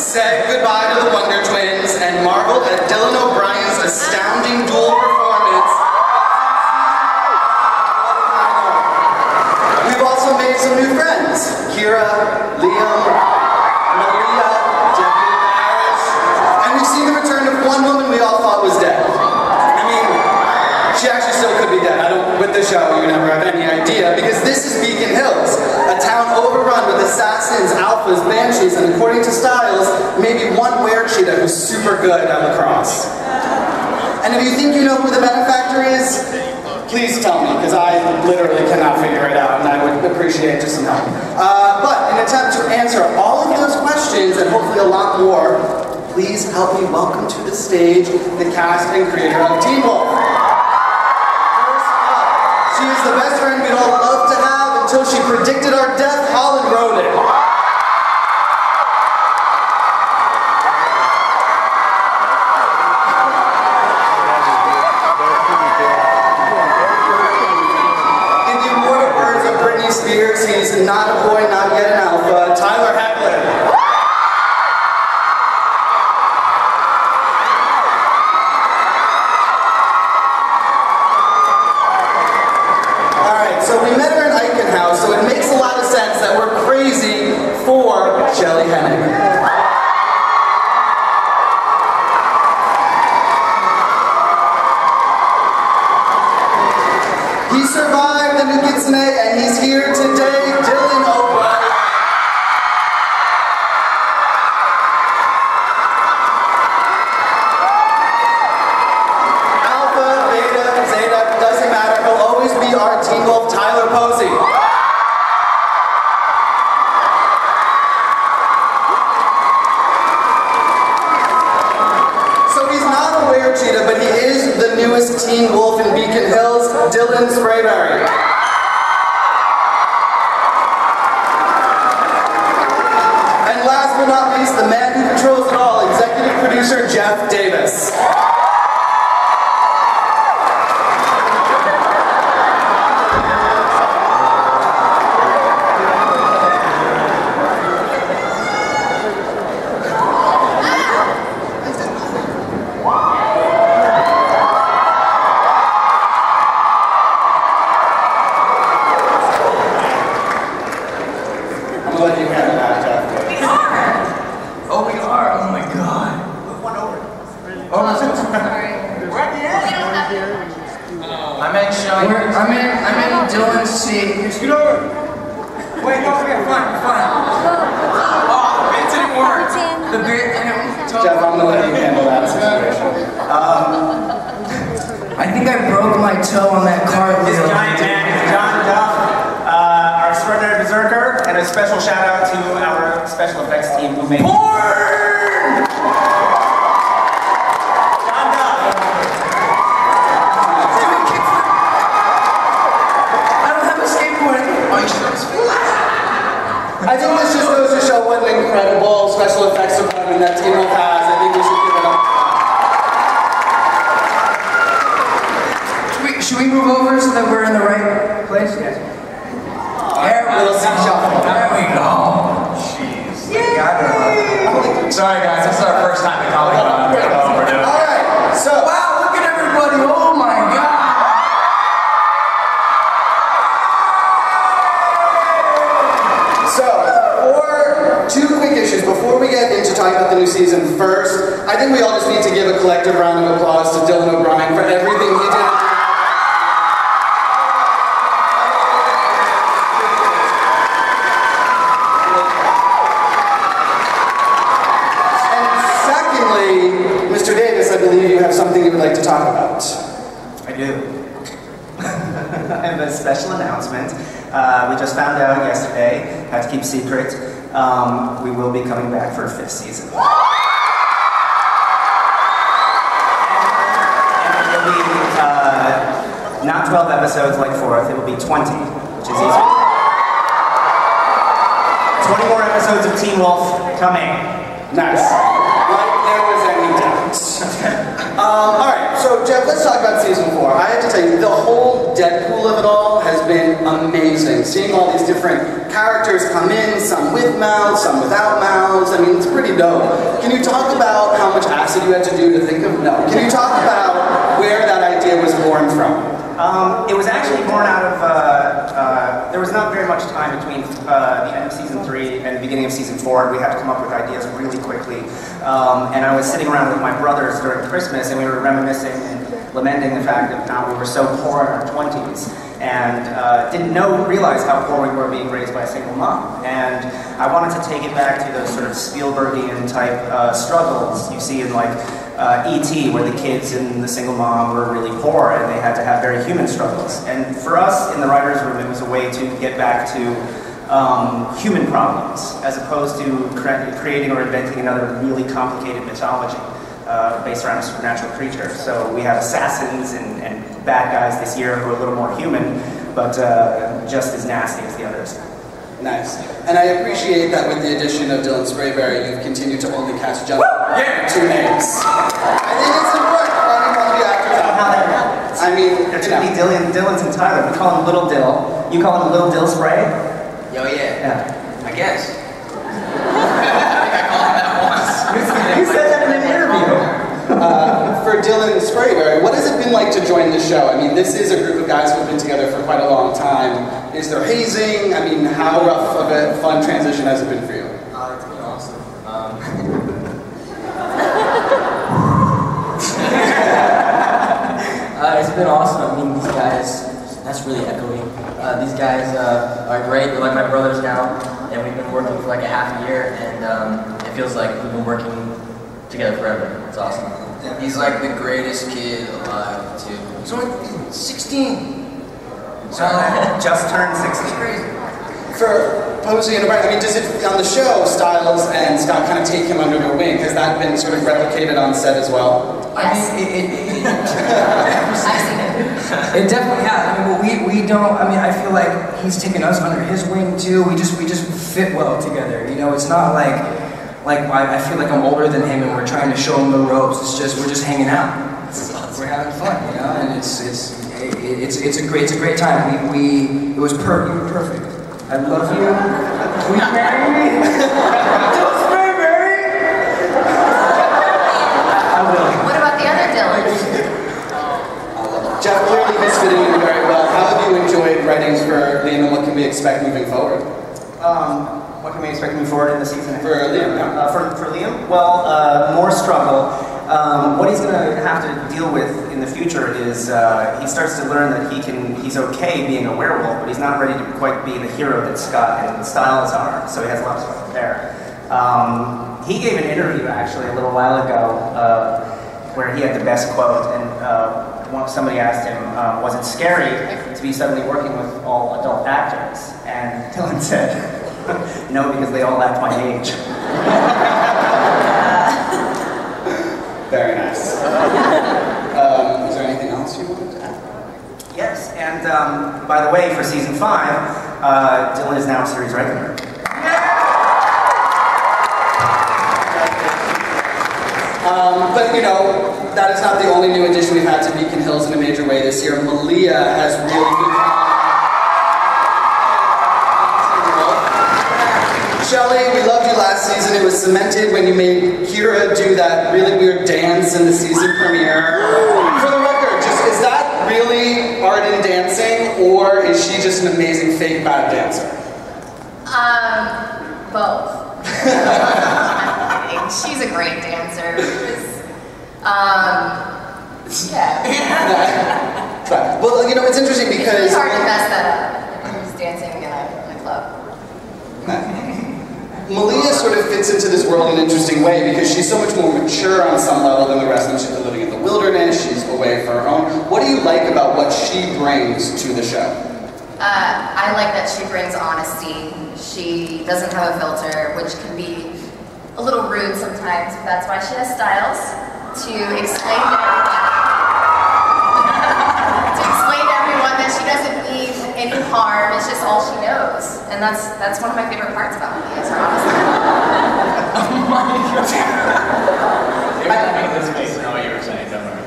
said goodbye to the Wonder Twins and marveled at Dylan O'Brien's astounding dual performance. We've also made some new friends. Kira, Liam, Lydia, Jeffrey Parrish, and we've seen the return of one woman we all thought was dead. I mean, she actually still could be dead. With the show, you never have any idea, because this is Beacon Hills, a town overrun with assassins, alphas, banshees, and according to Styles, maybe one were-cheetah who's super good at lacrosse. And if you think you know who the benefactor is, please tell me, because I literally cannot figure it out, and I would appreciate just some help. But in an attempt to answer all of those questions, and hopefully a lot more, please help me welcome to the stage the cast and creator of Teen Wolf. She is the best friend we'd all love to have until she predicted our death. Holland wrote it. In the immortal words of Britney Spears, he's not a boy, not yet an alpha. Tyler Hecklin. So we met her in Eichen House, so it makes a lot of sense that we're crazy for Jelly Hennig. He survived the New Kitsune, and he's here today, Dylan O'Brien. Alpha, Beta, Zeta, doesn't matter, he'll always be our Teen Wolf Tyler Posey. So he's not a were-cheetah, but he is the newest Teen Wolf in Beacon Hills, Dylan Sprayberry. And last but not least, the man who controls it all, executive producer Jeff Davis. I'm in Dylan's seat. Scoot over. Wait, no, okay, fine. Oh, it didn't work. The beard, Jeff, I'm gonna let you handle that situation. I think I broke my toe on that cart. This giant man is John Duff, our extraordinary berserker, and a special shout out to our special effects team who made porn! John Duff. I don't have a skateboard. Oh, you should. I think this just goes to show what an incredible special effects department that Teen Wolf has. I think we should give it up. Should we move over so that we're in the right place? Yes. There we go. There we go. Jeez. Sorry guys, this is our first time at Comic Con. Alright, so. Wow, look at everybody. Oh my god. So, for two quick issues, before we get into talking about the new season first, I think we all just need to give a collective round of applause to Dylan O'Brien for everything he did. Mr. Davis, I believe you have something you would like to talk about. I do. I have a special announcement. We just found out yesterday, had to keep secret, we will be coming back for a 5th season. And it will be not 12 episodes like 4th, it will be 20, which is easier. 20 more episodes of Teen Wolf coming. Nice. Like there was any doubt. Alright, so Jeff, let's talk about season 4. I have to tell you, the whole Deadpool of it all has been amazing. Seeing all these different characters come in, some with mouths, some without mouths. I mean, it's pretty dope. Can you talk about how much acid you had to do to think of? No. Can you talk about where that idea was born from? It was actually born out of, there was not very much time between the end of season 3 and the beginning of season 4. We had to come up with ideas really quickly. And I was sitting around with my brothers during Christmas, and we were reminiscing and lamenting the fact of how we were so poor in our 20s. And didn't realize how poor we were being raised by a single mom. And I wanted to take it back to those sort of Spielbergian type struggles you see in like E.T., where the kids and the single mom were really poor and they had to have very human struggles. And for us in the writer's room, it was a way to get back to human problems, as opposed to creating or inventing another really complicated mythology based around a supernatural creature. So we have assassins and bad guys this year who are a little more human, but just as nasty as the others. Nice. And I appreciate that with the addition of Dylan Sprayberry, you've continued to only cast gentlemen. Yeah. 2 names. I think it's important for anyone to be actors out How that there. happens. I mean, There's too many Dylans and Tyler. We call him Little Dill. You call him Little Dill Spray? Yo, yeah. Yeah. I guess. I called him that once. You said that in an interview. For Dylan Sprayberry, what has it been like to join the show? I mean, this is a group of guys who've been together for quite a long time. Is there hazing? I mean, how rough of a fun transition has it been for you? It's been awesome. It's been awesome. I mean, these guys, that's really echoing. These guys are great. They're like my brothers now, and we've been working for like a half a year, and it feels like we've been working together forever. It's awesome. He's like the greatest kid alive, too. He's only 16. So, Just turned 16. crazy. For Posey and O'Brien, I mean, does it, on the show, Styles and Scott kind of take him under their wing? Has that been sort of replicated on set as well? Yes. I mean, I've seen it. it definitely has. I mean, but we don't. I mean, I feel like he's taken us under his wing too. We just fit well together. You know, it's not like I feel like I'm older than him and we're trying to show him the ropes. It's just we're just hanging out. We're having fun, you know, and it's a great time. It was perfect. I love you. Will you marry me? Don't spray, Mary. I will. What about the other Dylans? Jeff, clearly he's fitting in very well. How have you enjoyed writing for Liam, and what can we expect moving forward? What can we expect moving forward in the season? For Liam, yeah. For Liam? Well, more struggle. What he's going to have to deal with in the future is he starts to learn that he's okay being a werewolf, but he's not ready to quite be the hero that Scott and Styles are, so he has a lot of stuff there. He gave an interview actually a little while ago where he had the best quote, and somebody asked him, was it scary to be suddenly working with all adult actors? And Dylan said, no, because they all act my age. Very nice. Is there anything else you wanted to add? Yes, and by the way, for season 5, Dylan is now a series regular. But you know, that is not the only new addition we've had to Beacon Hills in a major way this year. Malia has really been... Shelley, we loved you last season. It was cemented when you made Kira do that really weird dance in the season premiere. For the record, is that really Arden dancing, or is she just an amazing fake bad dancer? Both. She's a great dancer. Yeah. Right. Well, you know, it's interesting because... It's hard to mess that up. I'm just dancing in a club. Malia sort of fits into this world in an interesting way because she's so much more mature on some level than the rest of them. She's been living in the wilderness, she's away for her own. What do you like about what she brings to the show? I like that she brings honesty. She doesn't have a filter, which can be a little rude sometimes, but that's why she has Styles to explain to everyone that she doesn't mean any harm. It's just all she knows, and that's one of my favorite parts about me is her honesty. Oh my god! I didn't make this face. I know what you were saying. Don't worry.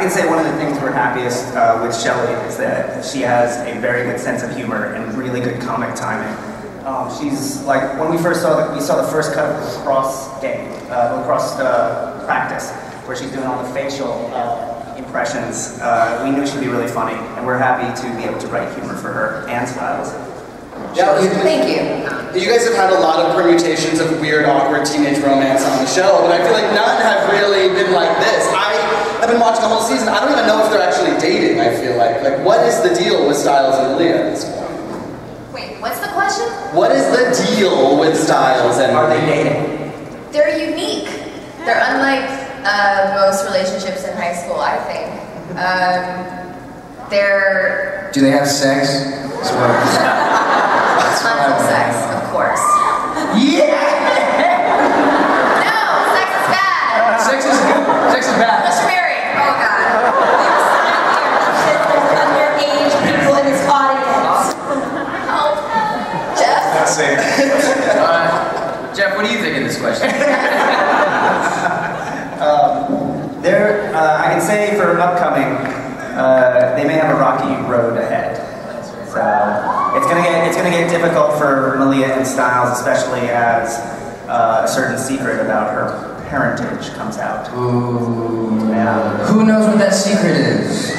can say one of the things we're happiest with Shelley is that she has a very good sense of humor and really good comic timing. She's like, when we saw the first cut of the lacrosse practice, where she's doing all the facial impressions, we knew she'd be really funny, and we're happy to be able to write humor for her and Styles. Yeah, thank you. You guys have had a lot of permutations of weird, awkward teenage romance on the show, but I feel like none have really been like this. I've been watching the whole season. I don't even know if they're actually dating, I feel like. Like, what is the deal with Styles and Lydia at this point? Wait, what's the question? What is the deal with Styles and Are they dating? They're unique. They're unlike most relationships in high school, I think. They're... Do they have sex? Tons of sex, of course. Yeah! No, sex is bad. Sex is bad. Unless you're married. Oh God. There's underage people in this audience. Help. Jeff? That's it. Jeff, what do you think of this question? I can say for upcoming, they may have a rocky road ahead. So it's gonna get difficult for Malia and Styles, especially as a certain secret about her parentage comes out. Ooh. Yeah. Who knows what that secret is?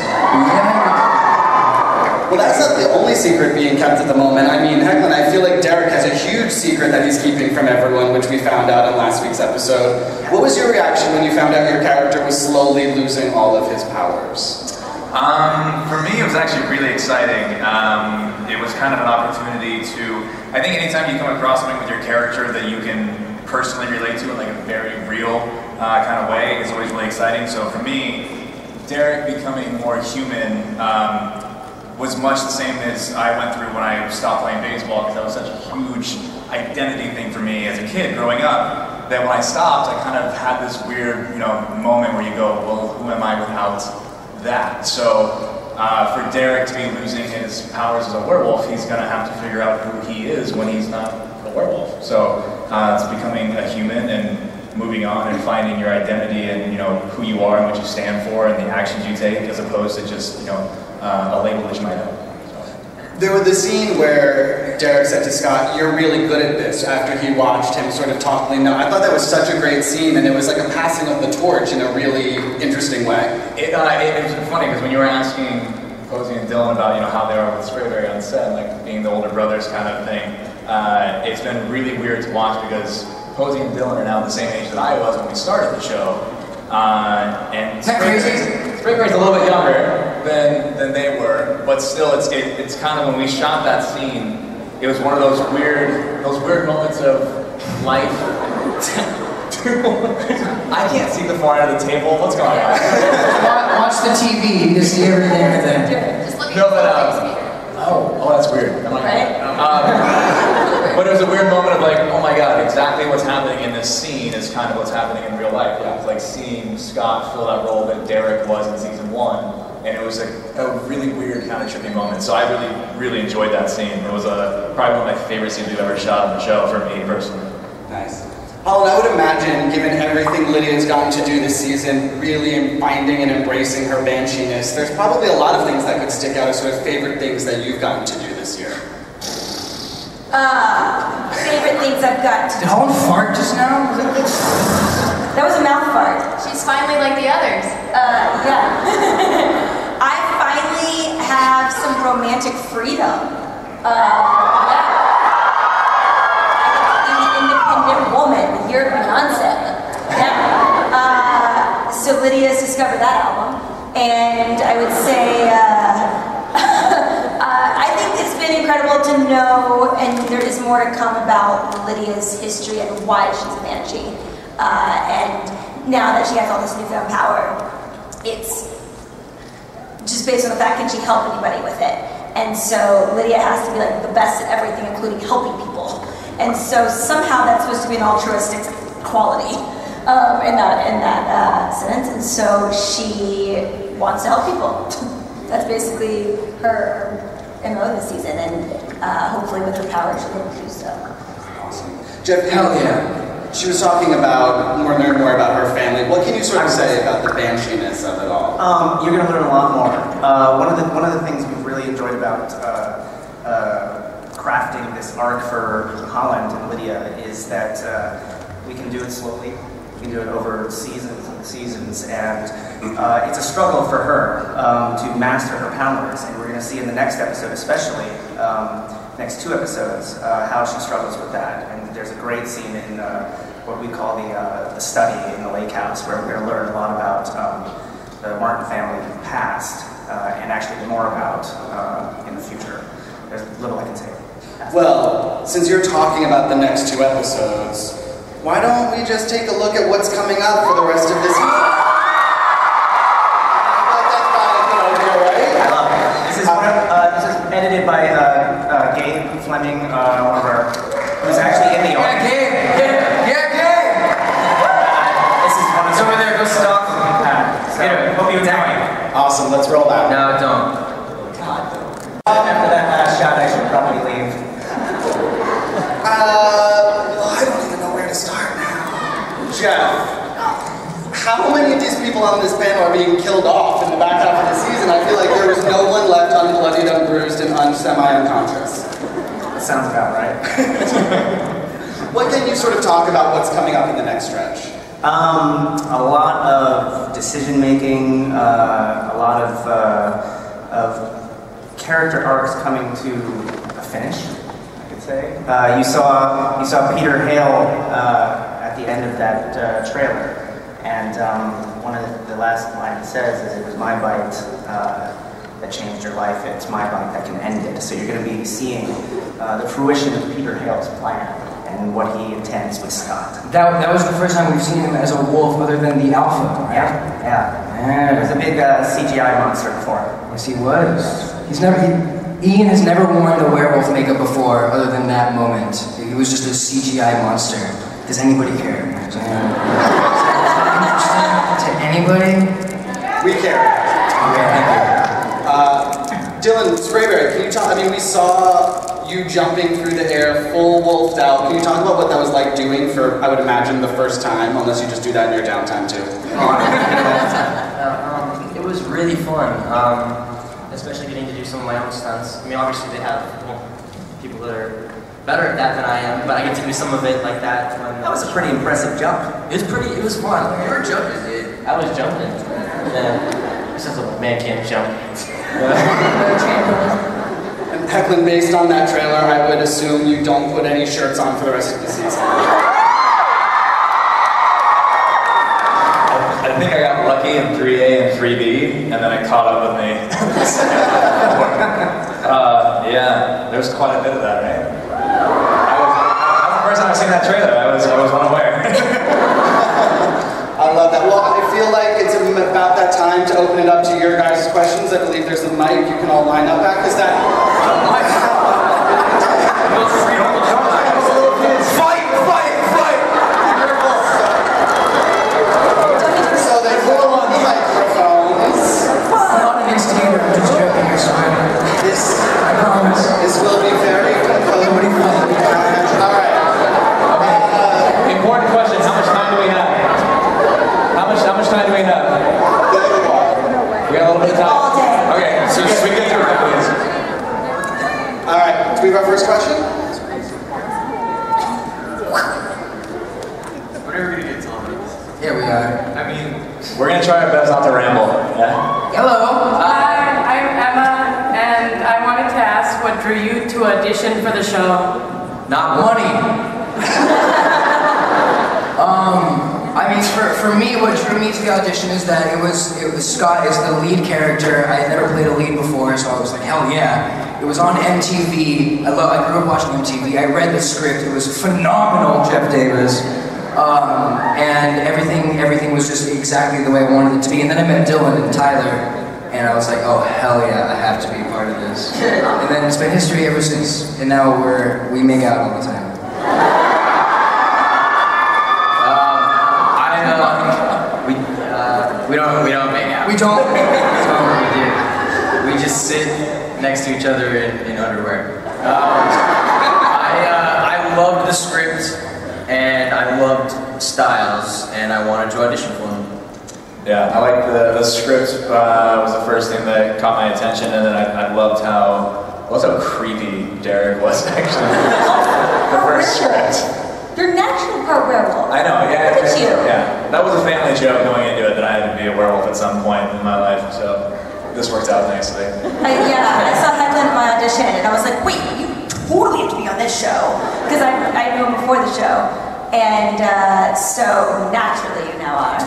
Well, that's not the only secret being kept at the moment. I mean, Hecklin, I feel like Derek has a huge secret that he's keeping from everyone, which we found out in last week's episode. What was your reaction when you found out your character was slowly losing all of his powers? For me, it was actually really exciting. It was kind of an opportunity to, I think anytime you come across something with your character that you can personally relate to in like a very real kind of way, is always really exciting. So for me, Derek becoming more human was much the same as I went through when I stopped playing baseball, because that was such a huge identity thing for me as a kid growing up, that when I stopped, I kind of had this weird, moment where you go, well, who am I without that? So for Derek to be losing his powers as a werewolf, he's going to have to figure out who he is when he's not a werewolf. So it's becoming a human and moving on and finding your identity and who you are and what you stand for and the actions you take, as opposed to just a label that you might have. There was the scene where Derek said to Scott, "You're really good at this," after he watched him sort of talk Lena. I thought that was such a great scene, and it was like a passing of the torch in a really interesting way. It was funny because when you were asking Posey and Dylan about how they are with Sprayberry on set, like being the older brothers kind of thing, it's been really weird to watch because Posey and Dylan are now the same age that I was when we started the show. And Is that crazy? Sprayberry's a little bit younger than they were, but still, it's kind of, when we shot that scene, it was one of those weird moments of life. I can't see the far end of the table. What's going on? Watch the TV to see everything right there. Just look at No, but oh, that's weird. Right? But it was a weird moment of like, oh my god, exactly what's happening in this scene is kind of what's happening in real life. It was like seeing Scott fill that role that Derek was in season 1, and it was a really weird kind of trippy moment. So I really enjoyed that scene. It was probably one of my favorite scenes we've ever shot on the show for me personally. Nice. Holland, I would imagine, given everything Lydia's gotten to do this season, really finding and embracing her banshee-ness, there's probably a lot of things that could stick out as sort of favorite things that you've gotten to do this year. Favorite things I've got to Did Holland fart just now? That was a mouth fart. She's finally like the others. Yeah. I finally have some romantic freedom. Yeah. Independent woman with your Beyonce. Yeah. So Lydia's discovered that album, and I would say I think it's been incredible to know, and there is more to come about Lydia's history and why she's a banshee. And now that she has all this newfound power, it's just based on the fact that she help anybody with it. And so Lydia has to be like the best at everything, including helping people. And so somehow that's supposed to be an altruistic quality in that sense. And so she wants to help people. That's basically her MO this season, and hopefully with her power she'll be able to do so. Awesome. Jeff, Hell yeah. she was talking about learning more about her family. What can you sort of say about the banshee-ness of it all? You're going to learn a lot more. One of the things we've really enjoyed about crafting this arc for Holland and Lydia is that we can do it slowly. We can do it over seasons and seasons, and it's a struggle for her to master her powers, and we're going to see in the next episode especially, next 2 episodes, how she struggles with that. And there's a great scene in what we call the study in the lake house, where we're going to learn a lot about the Martin family past, and actually more about in the future. There's little I can say. Well, since you're talking about the next 2 episodes, why don't we just take a look at what's coming up for the rest of this season? I love it. This is edited by Gabe Fleming, who's actually in the audience. Yeah, Gabe! This is one of It's over there, go stalk him. So, hope you enjoy. Awesome, let's roll that. No, don't. After that last shot, I should probably leave. Well, I don't even know where to start now. Jeff, how many of these people on this panel are being killed off in the back half of the season? I feel like there was no one left unbloodied, unbruised, and semi-unconscious. That sounds about right. What can you sort of talk about what's coming up in the next stretch? A lot of decision making, a lot of character arcs coming to a finish, I could say. You saw Peter Hale at the end of that trailer, and one of the last line he says is, "It was my bite that changed your life. It's my bite that can end it." So you're going to be seeing the fruition of Peter Hale's plan and what he intends with Scott. That was the first time we've seen him as a wolf other than the alpha, right? Yeah. It was a big CGI monster before. Yes, he was. Ian has never worn the werewolf makeup before other than that moment. He was just a CGI monster. Does anybody care? Interesting to anybody? We care. Okay, thank you. Dylan Sprayberry, can you talk? I mean, we saw you jumping through the air, full wolfed out. Can you talk about what that was like doing for, I would imagine, the first time, unless you just do that in your downtime too? It was really fun, especially getting to do some of my own stunts. I mean, obviously they have people that are better at that than I am, but I get to do some of it like that. That was a pretty impressive jump. It was fun. You were jumping, dude. I was jumping. Yeah. Since a man can't jump. And Declan, based on that trailer, I would assume you don't put any shirts on for the rest of the season. I think I got lucky in 3A and 3B, and then I caught up with me. Yeah, there's quite a bit of that, right? That was the first time I've seen that trailer. I was unaware. I love that. Well, I feel like it's about that time to open it up to your guys' questions. I believe there's a mic you can all line up at, because that... Fight! So they pull on the microphones. I'm not an instigator, I'm just joking, I swear. I promise. This will be very composed. All right. Important question, how much time do we have? How much time do we have? We got a little bit of time. All day. Okay, so we get through it, please. All right, do we have our first question? What are we gonna get, Tom? Yeah, we are. I mean, We're gonna try our best not to ramble. Yeah. Hello. Hi, I'm Emma, and I wanted to ask what drew you to audition for the show? Not money. I mean, for me, what drew me to the audition is that it was Scott is the lead character. I had never played a lead before, so I was like, hell yeah. It was on MTV. I grew up watching MTV. I read the script. It was phenomenal, Jeff Davis. And everything was just exactly the way I wanted it to be. And then I met Dylan and Tyler, and I was like, oh hell yeah, I have to be a part of this. And then it's been history ever since. And now we make out all the time. We don't make out. We don't. We just sit next to each other in underwear. I loved the script. and I loved Styles, and I wanted to audition for him. Yeah, I like the script was the first thing that caught my attention, and then I loved how creepy Derek was actually. The first script. You're natural part werewolf. I know, yeah. Look at you. Yeah, that was a family joke going into it that I had to be a werewolf at some point in my life, so this worked out nicely. I saw Hecklin at my audition, and I was like, wait, you totally have to be on this show. Because I knew him before the show. And so naturally you now are.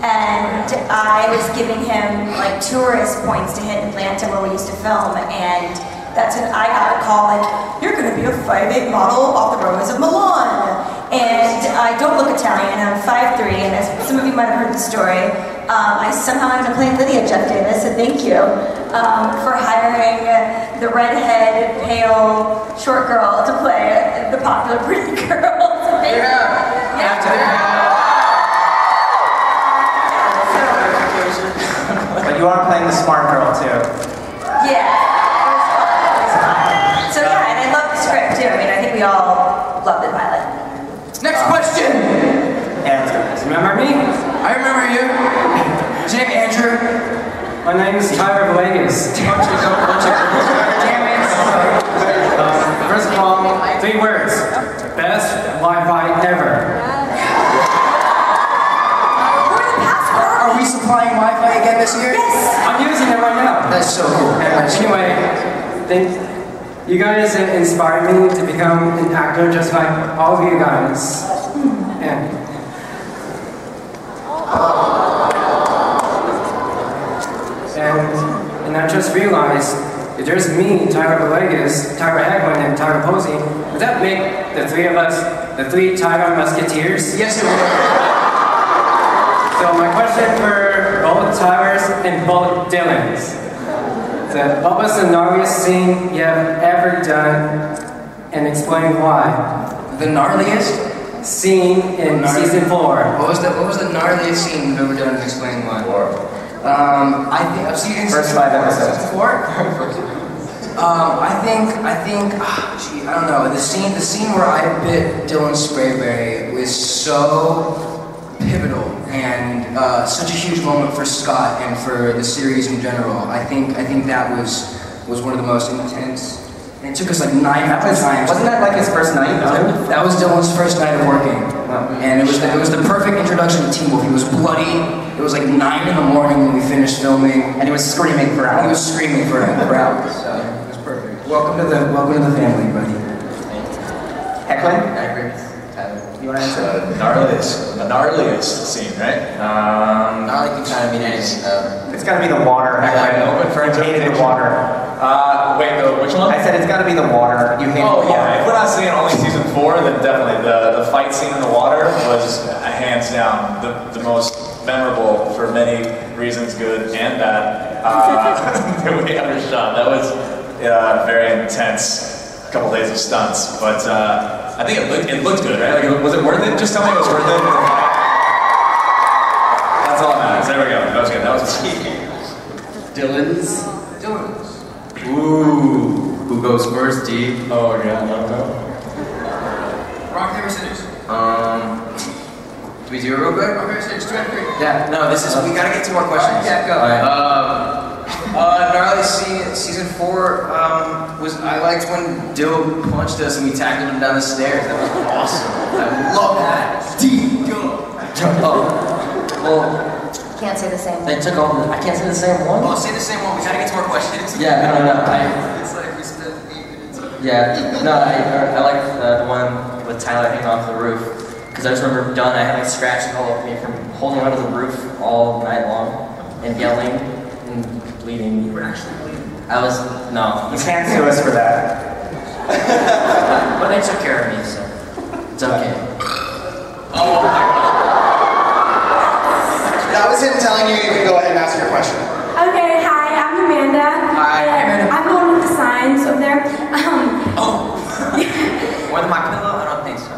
And I was giving him like tourist points to hit in Atlanta where we used to film, and that's when I got a call like, you're gonna be a 5'8" model off the runways of Milan. And I don't look Italian, I'm 5'3", and as some of you might have heard the story, I somehow ended up playing Lydia, Jeff Davis, so thank you for hiring the redhead, pale, short girl to play the popular pretty girl. So thank you. But you are playing the smart girl too. Yeah. So yeah, and I love the script too. I mean, I think we all love the pilot. Next question. Yeah, let's go. Remember me? I remember you. What's your name, Andrew? My name is Tyler Vegas. First of all, 3 words. Best Wi-Fi ever. Are we supplying Wi-Fi again this year? Yes. I'm using it right now. That's so cool. Anyway, you guys inspired me to become an actor just like all of you guys. And I just realized if there's me, Tyler Vegas, Tyler Hecklin, and Tyler Posey, would that make the 3 of us the 3 Tyler Musketeers? Yes, it would. So my question for both Tylers and both Dylans. So what was the gnarliest scene you have ever done, and explain why? The gnarliest scene in season 4. What was the gnarliest scene you've ever done, and explain why? I think I've seen in first 5 episodes. Season 4? I don't know. The scene where I bit Dylan Sprayberry was so pivotal and such a huge moment for Scott and for the series in general. I think that was one of the most intense. And it took us like 9 times. Wasn't that like his first night? That was Dylan's first night of working, and it was the perfect introduction to Teen Wolf. He was bloody. It was like 9 in the morning when we finished filming, and he was screaming for hours. He was screaming for hours. So it was perfect. Welcome to the family, buddy. Hecklin? I agree with Tyler. You want to answer? The gnarliest scene, right? Gnarly can kind of mean anything though. It's got to be the water. I hated the water. Wait, which one? I said it's got to be the water. You hated the water. Yeah. If we're not seeing only season 4, then definitely the fight scene in the water was hands down the most memorable for many reasons, good and bad. That we undershot. That was very intense. A couple days of stunts, but I think it looked good, right? Like, was it worth it? Just tell me it was worth it. That's all that matters. There we go. That was good. That was Dylans. Ooh, who goes first? D. Oh yeah, I don't know. Rock, paper, scissors. Do we do it real quick? Rock, paper, scissors, 2 out of 3. Yeah. No, this is. We gotta get 2 more questions. Yeah, go. All right. Gnarly scene, season 4 was I liked when Dill punched us and we tackled him down the stairs. That was awesome. I love that. D. Go. Well. Can't say the same one. They took all. I can't say the same one. Well, say the same one. We gotta get 2 more questions. Yeah, no. It's like we spent 8 minutes. Yeah, no, I like the one with Tyler hanging off the roof. Because I just remember I had like scratches all over me from holding onto the roof all night long and yelling and bleeding. You were actually bleeding? I was, no. You can't sue us for that. But they took care of me, so it's okay. Oh my God. That was him telling you can go ahead and ask your question. Okay, hi, I'm Amanda. Hi, Amanda. I'm going with the signs over there. More than my pillow? I don't think so.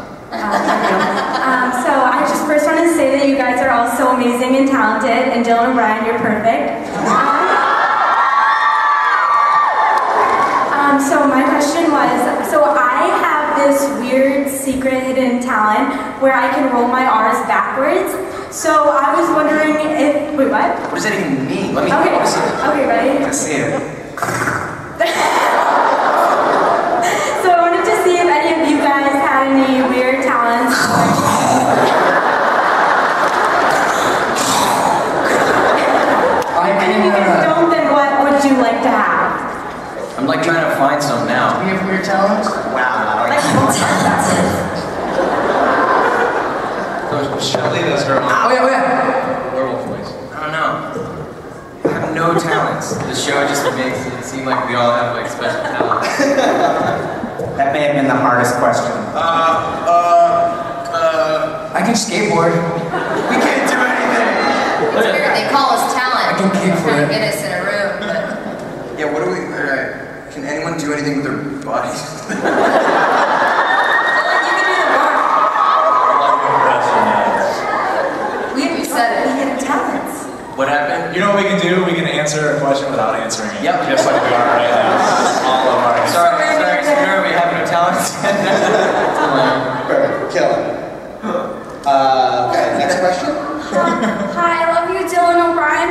So I just first want to say that you guys are all so amazing and talented, and Dylan and Brian, you're perfect. So my question was, so I have this weird secret hidden talent where I can roll my R's backwards. So I was wondering if, wait, what? What does that even mean? Let me see it. Okay, ready? Let's see it. So I wanted to see if any of you guys had any weird talents. And if you guys don't, then what would you like to have? I'm like trying to find some now. We have weird talents? Wow. Like talented. Shelly does her own werewolf voice. I don't know. I have no talents. The show just makes it seem like we all have like special talents. That may have been the hardest question. I can skateboard. We can't do anything. It's weird, they call us talent. I can kick for Trying to it. get us in a room, but... Yeah, what do we, alright. Can anyone do anything with their bodies? You said it. We hidden talents. What happened? You know what we can do? We can answer a question without answering it. Yep. Just like we are right now. All of our answers. Sorry, we have no talents. Perfect. Kill it. Okay, next question. Hi, I love you, Dylan O'Brien.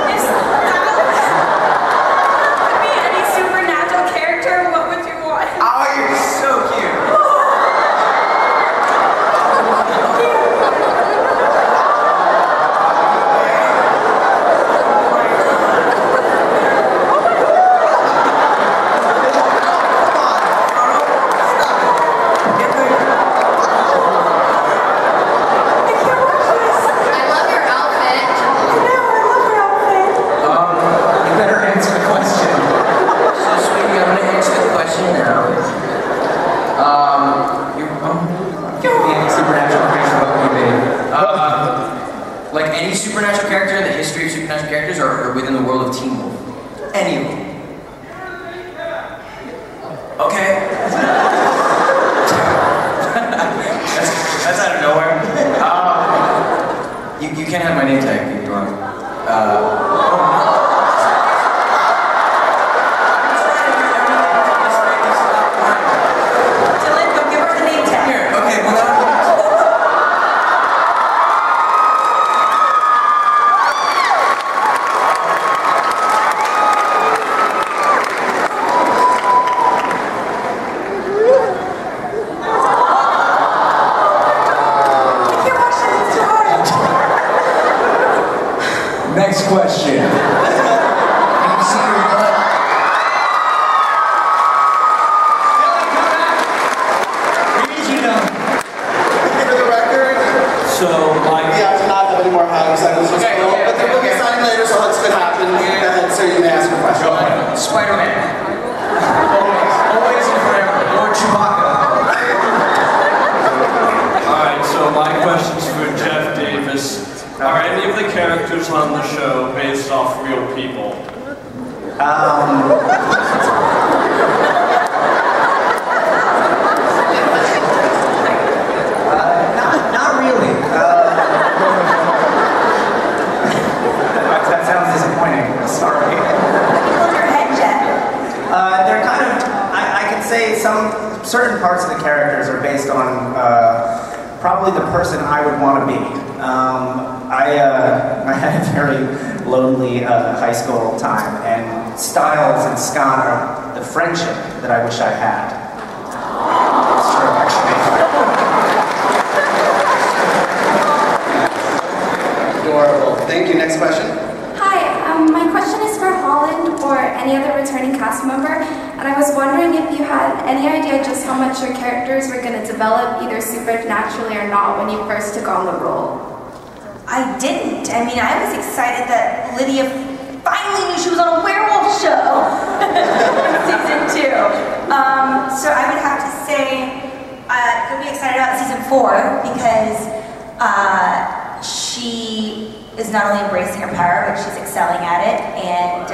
If could be any supernatural character, what would you want? Oh, you're so cute. I love your outfit. You better answer the question. So, sweetie, I'm gonna answer the question now. Give me any supernatural creature, what would you be? Like any supernatural character in the history of supernatural characters, or within the world of Teen Wolf? Any of them. Okay. that's out of nowhere. You can't have my name tag if you want. Dylan, go give her the name tag. Here, okay, well, next question. Can you see your butt? For the record, So, like, we have to not have any more hugs. I was just cool. But there will be signing later, so hugs could happen. Go ahead, sir, you may ask your question. Spider-Man. Always and forever. Or Chewbacca. Alright, so my question's for Jeff Davis. Are any of the characters on the show based off real people? Not really. That sounds disappointing. Sorry. Hold your head, Jeff. They're kind of, I can say some certain parts of the characters are based on probably the person I would want to be. I had a very lonely high school time, and Styles and Scott are the friendship that I wish I had. It's true, actually. Adorable. Thank you. Next question. Hi, my question is for Holland or any other returning cast member, and I was wondering if you had any idea just how much your characters were going to develop, either supernaturally or not, when you first took on the role. I didn't. I mean, I was excited that Lydia finally knew she was on a werewolf show in season 2. So I would have to say could be excited about season 4 because she is not only embracing her power, but she's excelling at it. And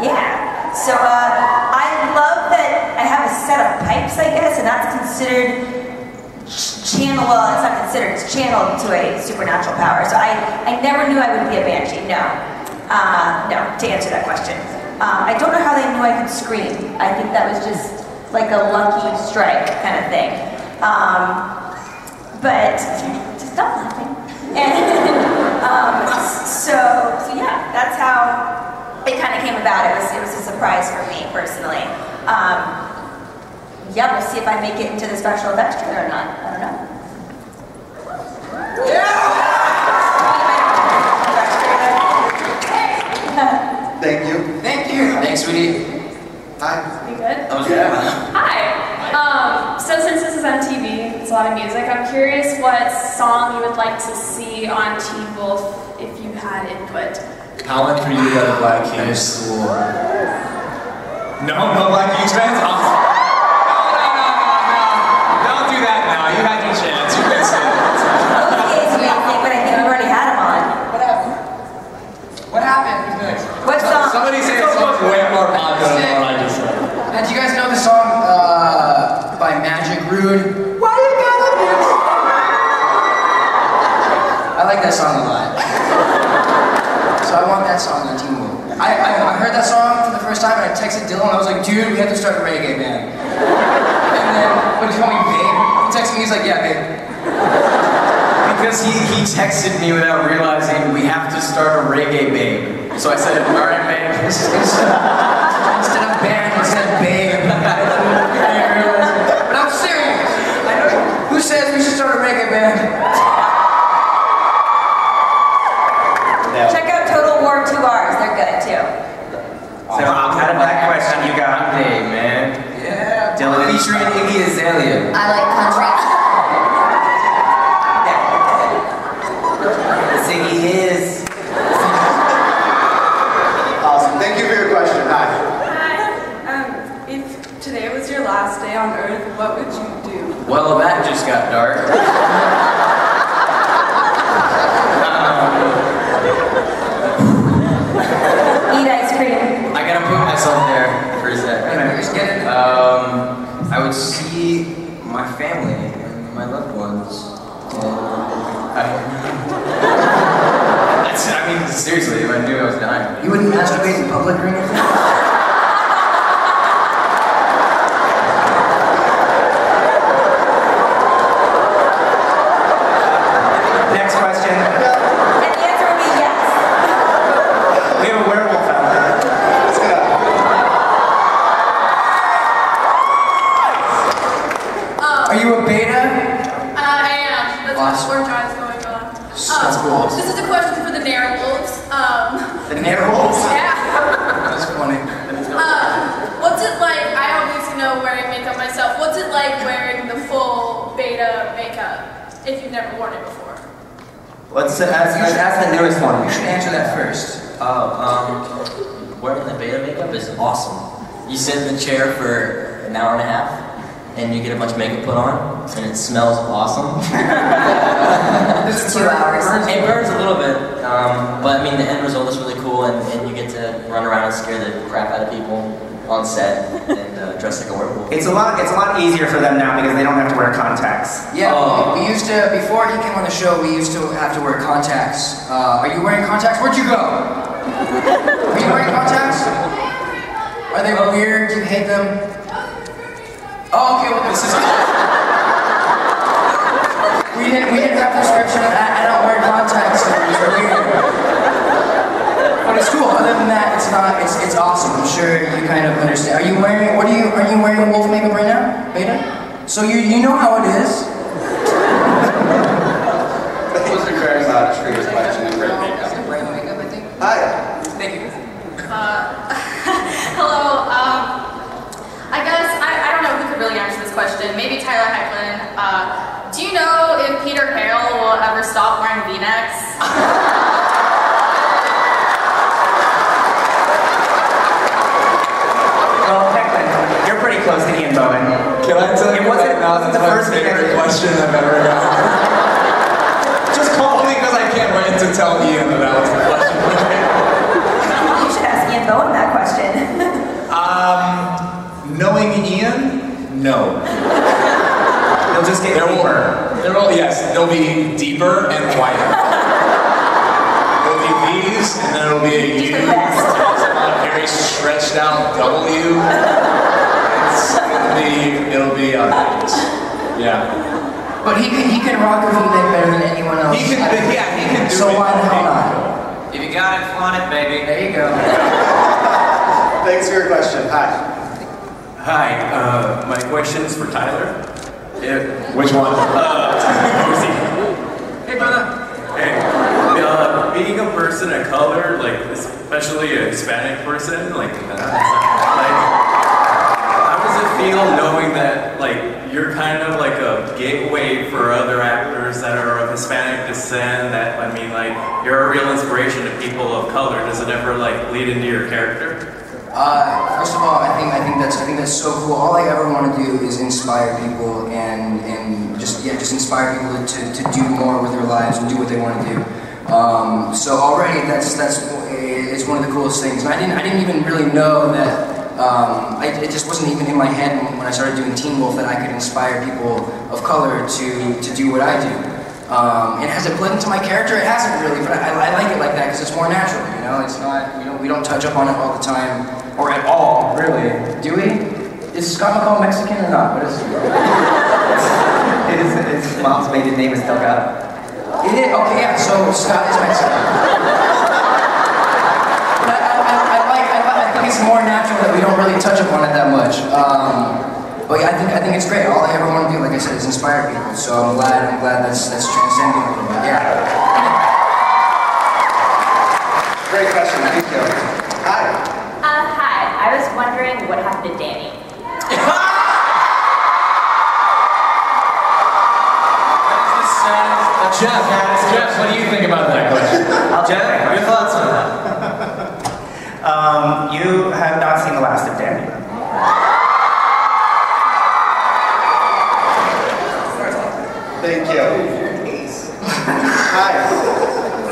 yeah, so I love that I have a set of pipes, I guess, and that's considered channel. Well, it's not considered. It's channeled to a supernatural power. So I never knew I would be a banshee. No, no. To answer that question, I don't know how they knew I could scream. I think that was just like a lucky strike kind of thing. But just stop laughing. And so yeah, that's how it kind of came about. It was a surprise for me personally. Yeah, we'll see if I make it into the special effects trailer or not. I don't know. Thank you. Thank you. Thanks, sweetie. Hi. You good? Oh, yeah. Hi. So since this is on TV, it's a lot of music, I'm curious what song you would like to see on Teen Wolf if you had input. Howling for You by the Black Keys. Cool. No Black Keys fans? No. Don't do that now. You had your chance. You missed it. Okay, it's amazing, but I think we've already had him on. What happened? What happened? Who's next? What song? Somebody say something way more popular than what I just said. And do you guys know the song by Magic Rude? Why you gotta do it? I like that song a lot. So I want that song on Teen Wolf. I heard that song for the first time and I texted Dylan and I was like, dude, we have to start a reggae band. And then, what did you call me, babe? He texted me, he's like, yeah, babe. Because he texted me without realizing we have to start a reggae babe. So I said, alright babe. Instead of band, I said babe. But I'm serious. I know. Who says we should start a reggae band? Check out Total War 2 R's, they're good too. So out of that question, you got Day, man. Yeah. Dylan Featuring Iggy Azalea. I like country. Ziggy is. Awesome. Thank you for your question. Hi. Hi. If today was your last day on Earth, what would you do? Well, that just got dark. Eat ice cream. I gotta put myself there for a second. Just get it. I would see my family and my loved ones. I mean, seriously, if I knew I was dying. You wouldn't masturbate in public or anything? Next question. And the answer would be yes. We have a werewolf out there. Let's go. Are you a beta? I am. That's Awesome. what drive's going on. That's cool. This is a question for the Narewolves. The werewolves? Yeah. That's funny. What's it like? I always know wearing makeup myself. What's it like wearing the full beta makeup if you've never worn it before? Let's ask the newest one. You should answer that first. Wearing the beta makeup is awesome. You sit in the chair for an hour and a half, and you get a bunch of makeup put on, and it smells awesome. This is 2 hours. It burns a little bit, but I mean the end result is really cool, and you get to run around and scare the crap out of people on set and dress like a werewolf. It's a lot easier for them now because they don't have to wear contacts. Yeah, we used to, before he came on the show, we used to have to wear contacts. Are you wearing contacts? Where'd you go? Are you wearing contacts? Are they weird? Do you hate them? Oh, okay, well, this is we didn't have prescription. I don't wear contacts, so they're weird. But it's cool. Other than that, it's awesome. I'm sure you kind of understand. Are you wearing wolf makeup right now? Beta? So you know how it is? Thanks for caring about Shreya's question and great makeup. Wearing makeup, I think. Hi. Thank you. Hello. I guess I don't know who could really answer this question. Maybe Tyler Hecklin. Do you know if Peter Harrell will ever stop wearing V-necks? Well, Hecklin, you're pretty close to Ian Bowen. Can I tell you right now, that's my favorite question I've ever gotten. Just call me because I can't wait to tell Ian that was the question. You should ask Ian Bowen that question. Knowing Ian, no. You'll just get deeper. They'll be deeper and wider. There'll be these, and then it'll be a U, a very stretched out W. it'll be yeah. But he can rock a V-neck better than anyone else. He can do so it. why the hell not? If you got it, flaunt it, baby. There you go. Thanks for your question. Hi. Hi, my question's for Tyler. Which one? Hey, brother. Hey, being a person of color, like especially a Hispanic person, like how does it feel knowing that like you're kind of like a gateway for other actors that are of Hispanic descent? That I mean, like you're a real inspiration to people of color. Does it ever like lead into your character? First of all, I think that's so cool. All I ever want to do is inspire people and just inspire people to do more with their lives and do what they want to do. So already it's one of the coolest things. And I didn't even really know that. It just wasn't even in my head when I started doing Teen Wolf that I could inspire people of color to do what I do. And has it bled into my character? It hasn't really, but I like it like that because it's more natural. You know, it's not. We don't touch up on it all the time, or at all, really. Do we? Is Scott McCall Mexican or not? What is His mom's maiden name is Delgado. It is? Okay, yeah. So Scott is Mexican. But I think it's more natural that we don't really touch up on it that much. But yeah, I think it's great. All I ever want to do, like I said, is inspire people. So I'm glad that's transcending a little bit. Yeah. Great question. Thank you. Hi. Hi. I was wondering what happened to Danny. Jeff, what do you think about that question? Jeff, your thoughts on that? You have not seen the last of Danny. Thank you. Hi.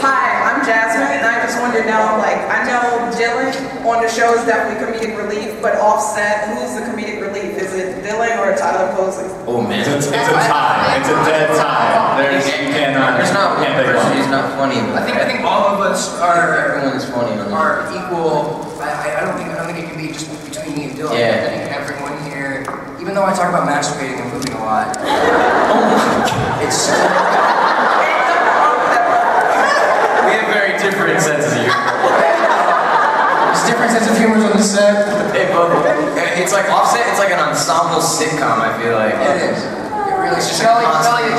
Hi, I'm Jasmine, and I just wanted to know, like, I know Dylan on the show is definitely comedic relief, but Offset, who's the comedic relief? Is it Dylan or Tyler Posey? Oh man, it's a tie. It's a dead tie. There's not one person who's not funny. I think all of us Everyone is funny on are equal. I don't think it can be just between me and Dylan. Yeah. I think everyone here, even though I talk about masturbating and pooping a lot, it's. We have very different senses of humor. There's different sense of humor on the set. It's like Offset. It's like an ensemble sitcom. I feel like it is. It really is.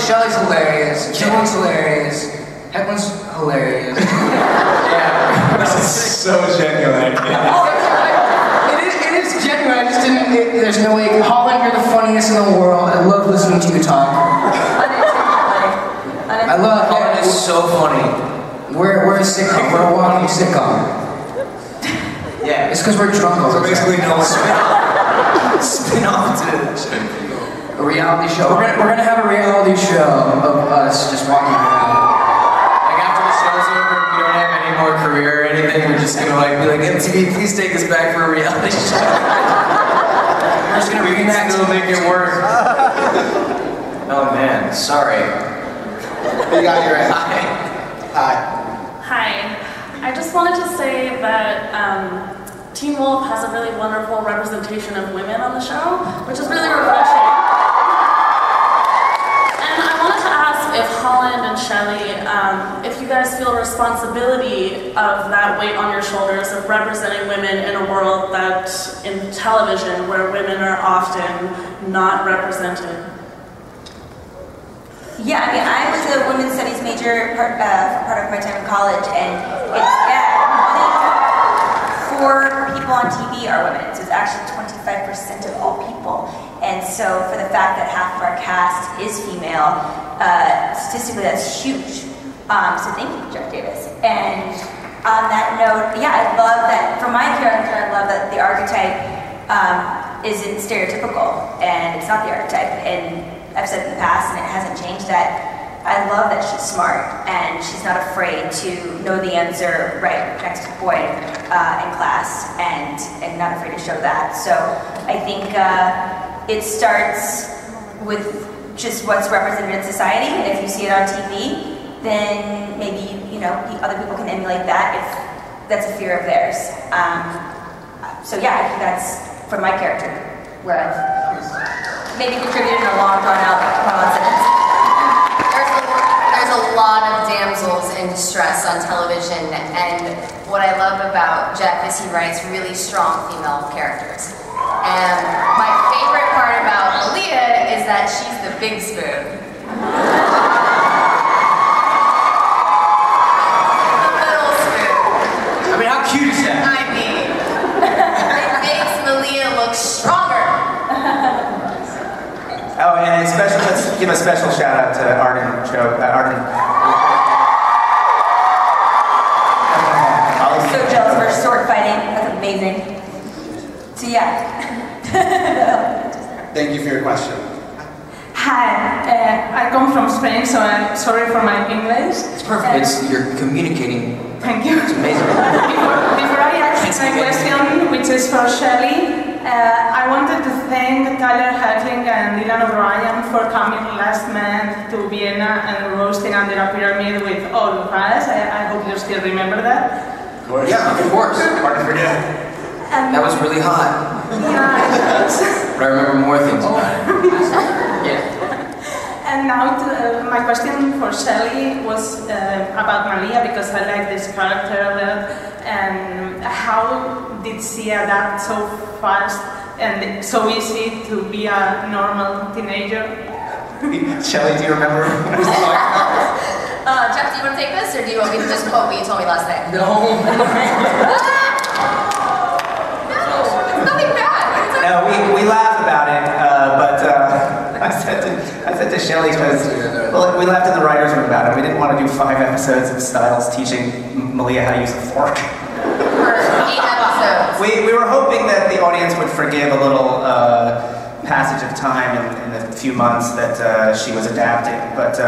Shelly's hilarious. Dylan's hilarious. Heckman's hilarious. Yeah, this is so genuine. It is genuine. I just didn't. There's no way. Holland, you're the funniest in the world. I love listening to you talk. I love Holland is so funny. We're a sitcom. We're a walking sitcom. Yeah. It's because we're drunk all the time. So basically, no spin off to a reality show. We're gonna have a reality show of us just walking around. Like after the show's over, we don't have any more career or anything. We're just gonna like be like, MTV, please take us back for a reality show. We're just gonna reenact. Still make it work. Oh man, sorry. You got your answer. Hi. Hi. I just wanted to say that Teen Wolf has a really wonderful representation of women on the show, which is really refreshing. And I wanted to ask if Holland and Shelley, if you guys feel responsibility of that weight on your shoulders of representing women in a world that, in television, where women are often not represented. Yeah, I mean, I was a women's studies major part of my time in college, and only 4 people on TV are women, so it's actually 25% of all people. And so for the fact that half of our cast is female, statistically that's huge. So thank you, Jeff Davis. And on that note, yeah, I love that, for my character, I love that the archetype isn't stereotypical, and it's not the archetype. And I've said in the past, and it hasn't changed, that I love that she's smart and she's not afraid to know the answer right next to the boy in class, and not afraid to show that. So I think it starts with just what's represented in society, and if you see it on TV, then maybe other people can emulate that if that's a fear of theirs. So yeah, I think that's, for my character, where I've maybe contributed in a long, drawn-out sentence. There's a lot of damsels in distress on television, and what I love about Jeff is he writes really strong female characters. And my favorite part about Lydia is that she's the big spoon. I mean, how cute is that? I mean, it makes Malia look stronger. Oh, and let's give a special shout out to Arden. So jealous of her sword fighting. That's amazing. So yeah. Thank you for your question. Hi, I come from Spain, so I'm sorry for my English. It's perfect. You're communicating. Thank you. It's amazing. Before I ask my question, which is for Shelley, I wanted to thank Tyler Hatling and Dylan O'Brien for coming last month to Vienna and roasting under a pyramid with all of us. I hope you still remember that. Of course. Yeah, of course. Hard to forget. That was really hot. Yeah. But I remember more things about it. Yeah. And now my question for Shelley was about Malia, because I like this character a lot. And how did she adapt so fast and so easy to be a normal teenager? Shelley, do you remember? Jeff, do you want to take this, or do you want me to just quote what you told me last night? No. Nothing bad. No, we laugh about it, but I said to Shelley, because we laughed in the writer's room about it. We didn't want to do 5 episodes of Styles teaching Malia how to use a fork. For 8 episodes. We were hoping that the audience would forgive a little passage of time in the few months that she was adapting, but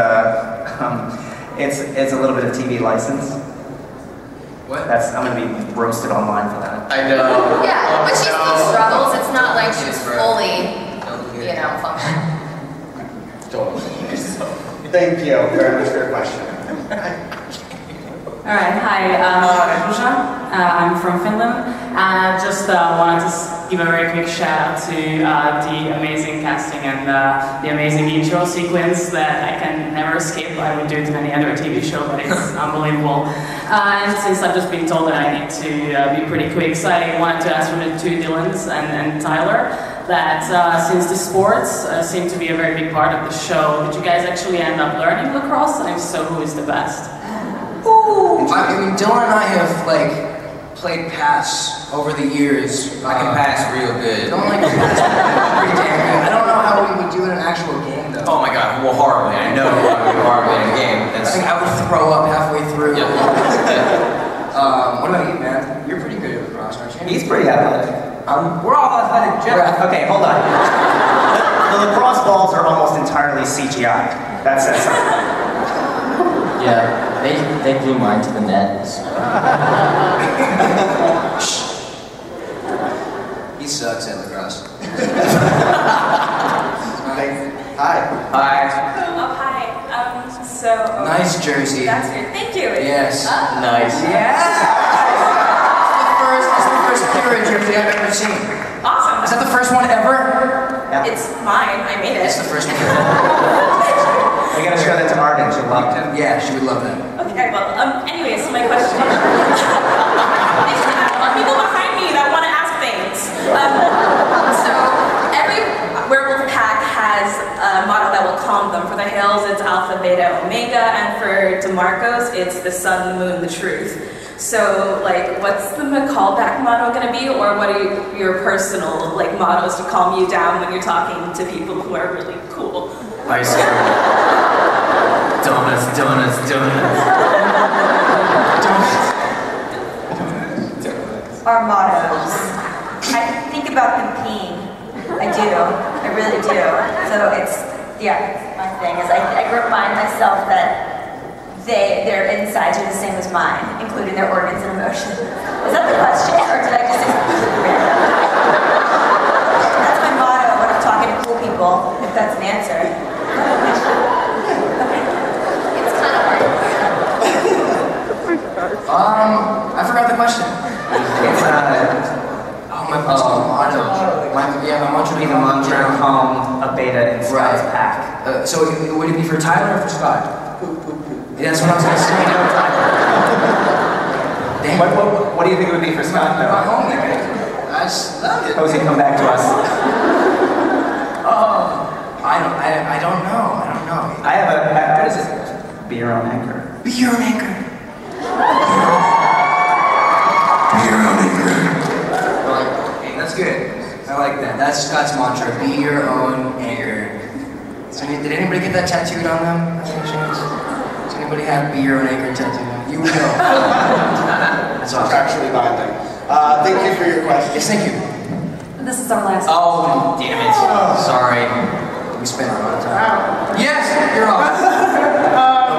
it's a little bit of TV license. What? I'm going to be roasted online for that. I know. Yeah, but she still struggles. It's not like she's fully, functional. Thank you very much for your question. Alright, hi, I'm Ruja. I'm from Finland. Just wanted to give a very quick shout out to the amazing casting and the amazing intro sequence that I can never escape. I would do it in any other TV show, but it's unbelievable. And since I've just been told that I need to be pretty quick, so I wanted to ask for the 2 Dylans and Tyler that since the sports seem to be a very big part of the show, did you guys actually end up learning lacrosse? And if so, who is the best? Ooh. I mean, Dylan and I have played pass over the years. I can pass real good. Don't like to pass pretty damn good. I don't know how we would do in an actual game though. Oh my god, well horribly. I know I would do horribly in a game. I think I would throw up halfway through. Yep. What about you, man? You're pretty good at lacrosse, aren't you? He's pretty athletic. We're all athletic, Jeff. Okay, hold on. The lacrosse balls are almost entirely CGI. That says something. Yeah, they blew mine to the net. So. He sucks at lacrosse. Hi. Hi. Oh, hi. Nice jersey. That's good. Thank you. Yes. Nice. Yeah. It's the first period jersey I've ever seen. Awesome. Is that the first one ever? Yeah. It's mine. I made it. It's the first one. We gotta show that to Arden. She'll love it. Yeah, she would love that. Okay, well, anyways, my question is, people behind me that want to ask things. So, every werewolf pack has a motto that will calm them. For the Hills, it's Alpha, Beta, Omega, and for DeMarcos, it's the sun, the moon, the truth. So, what's the callback motto gonna be, or what are your personal, mottos to calm you down when you're talking to people who are really cool? Ice cream. Donuts, donuts, donuts. Our mottos. I think about them peeing. I do. I really do. So it's my thing is I remind myself that their insides are the same as mine, including their organs and emotions. Is that the question, or did I just That's my motto when I'm talking to cool people, if that's an answer. It's kind of hard. I forgot the question. It's, oh, my personal motto. My mantra be the mantra, calm, a beta in Scott's pack. So would it be for Tyler or for Scott? Yeah, that's what I was gonna say. What do you think it would be for Scott though? I just love it. Suppose he come back to us. I don't know. I have what is it? Be your own anchor. Be your own anchor. Be your own anchor. That's good. I like that. That's Scott's mantra. Be your own anchor. So, did anybody get that tattooed on them? Does anybody have "Be your own anchor" tattooed on? You would know. That's awesome. Actually binding. Thank you for your question. Yes, thank you. This is our last. Oh, damn it. Sorry. We spent a lot of time. Yes, you're on.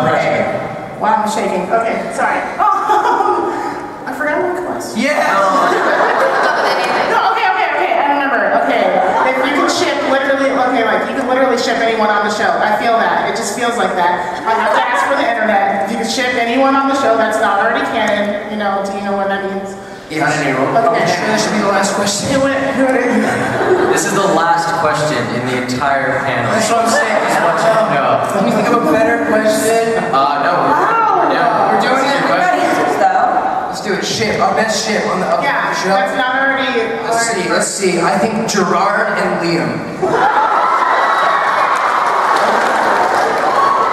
Okay. Wow, I'm shaking. Okay, sorry. I forgot my question. Yeah. No, okay. I remember. Okay, if you could ship literally, like you could literally ship anyone on the show. I feel that. It just feels like that. I have to ask for the internet. If you could ship anyone on the show that's not already canon, do you know what that means? Yeah, okay. This should be the last question. This is the last question in the entire panel. That's what I'm saying. No. Can you think of a better question? No. We're doing it. Though. Let's do it. Ship. Our best ship on the show. That's not already. Let's see. I think Gerard and Liam.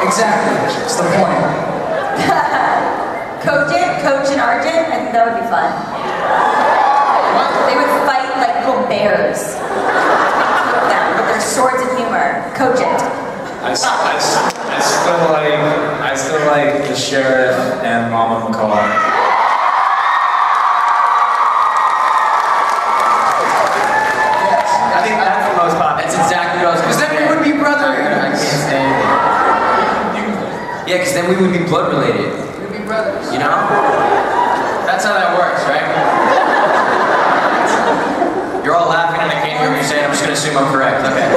Exactly. That's the point. Coach and Argent, I think that would be fun. They would fight like little bears. With their swords of humor. Cogent. I still like the sheriff and Mama McCall. I think that's the most popular. That's exactly what I was going to say. Because then we would be brothers. I can't say anything. Yeah, because then we would be blood related. We'd be brothers. You know? That's how that works, right? You're all laughing and I can't hear what you're saying. I'm just going to assume I'm correct. Okay.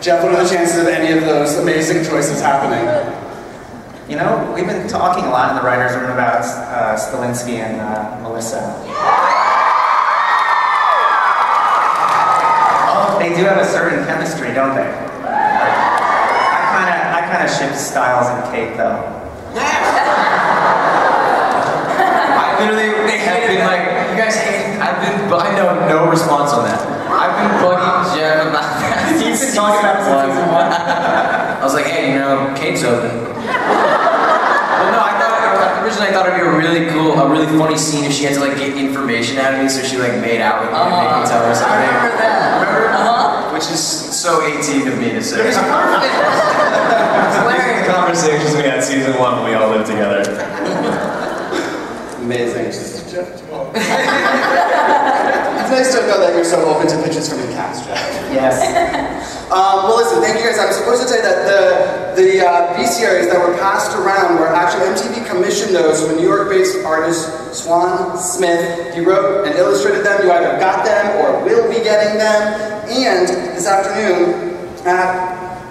Jeff, what are the chances of any of those amazing choices happening? You know, we've been talking a lot in the writers' room about Stilinski and Melissa. They do have a certain chemistry, don't they? I kind of ship Styles and Kate, though. They have been like, you guys hate it. I know no response on that. I've been bugging Jeff about that. He's been talking about it since season 1. I was like, hey, Kate's open. Well, no, originally I thought it'd be a really cool, a really funny scene if she had to like get information out of me, so she like made out with me and make me tell her something. I remember that. Remember? Which is so 18 of me to say. These are the conversations we had season 1 when we all lived together. Amazing. It's nice to know that you're so open to pitches from the cast, Jeff. Yes. Well, listen, thank you guys. I'm supposed to say that the bestiaries that were passed around were actually MTV commissioned those from a New York-based artist, Swan Smith. He wrote and illustrated them. You either got them or will be getting them. And this afternoon,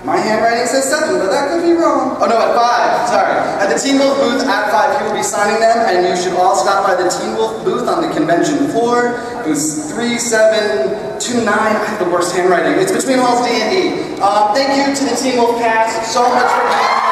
my handwriting says 7, but that could be wrong. Oh no, at 5, sorry. At the Teen Wolf booth at 5, he will be signing them, and you should all stop by the Teen Wolf booth on the convention floor. Booths 3729. I have the worst handwriting. It's between halls D and E. Thank you to the Teen Wolf cast so much for being here.